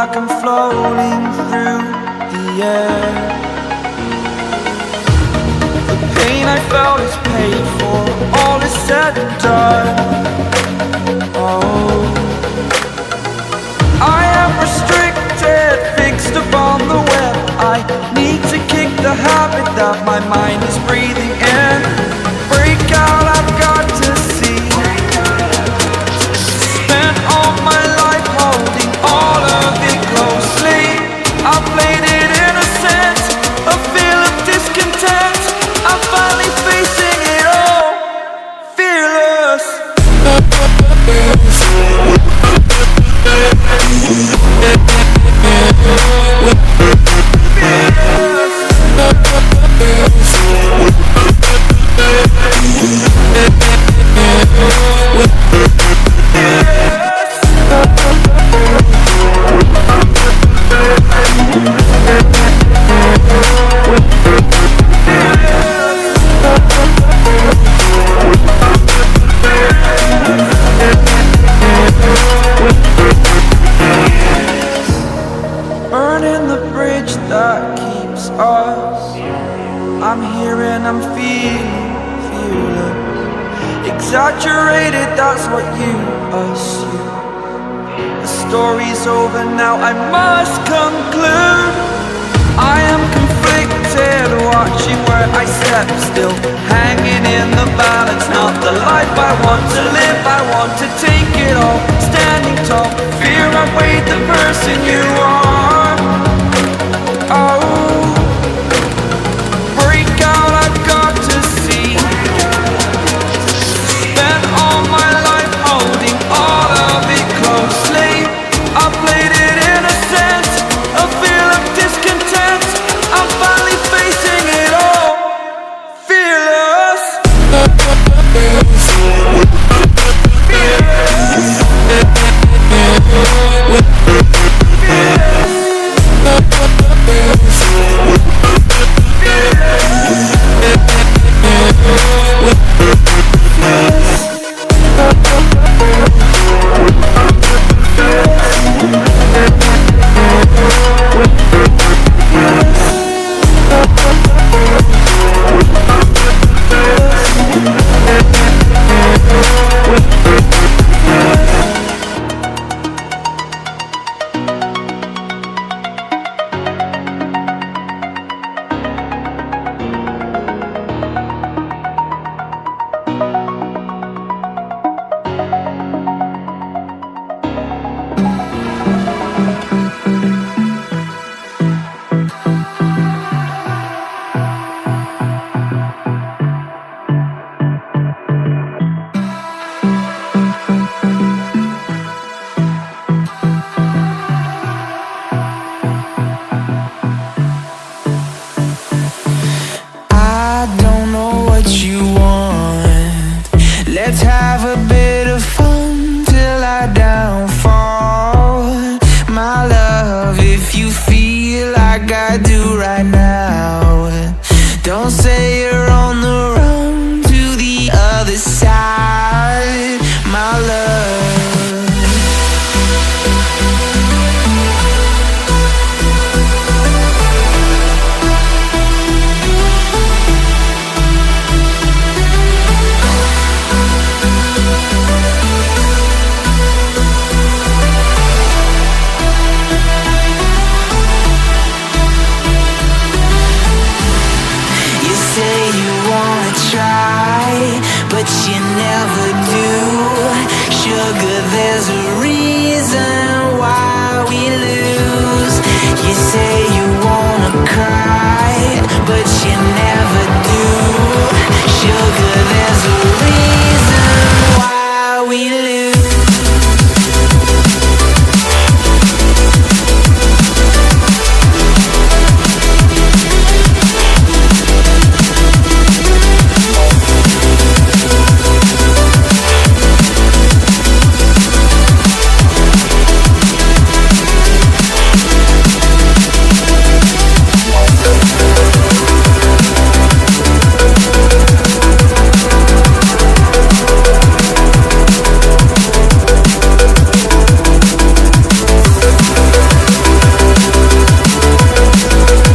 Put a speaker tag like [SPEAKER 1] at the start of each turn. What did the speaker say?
[SPEAKER 1] like I'm floating through the air. The pain I felt is paid for, all is said and done. Oh, I am restricted, fixed upon the web. I need to kick the habit that my mind is breathing in. Break out, I've got to see. Spent all my life holding all of it closely. I played it innocent, a feel of discontent. I'm finally facing it all, fearless. Burning the bridge that keeps us. I'm here and I'm feeling fearless. Exaggerated, that's what you assume. The story's over now, I must conclude. I am conflicted, watching where I step still, hanging in the balance. Not the life I want to live, I want to take it all. Standing tall, fear outweighed the person you are. Oh, break out, I've got to see. Spent all my life holding all of it closely. I played it innocent, a feel of discontent. I'm finally facing it all, fearless. Let's have a bit of fun till I downfall. My love, if you feel like I do right now, don't say you're on the run to the other side, my love. But you never do. Sugar, there's a reason why we lose. You say you wanna cry, but you never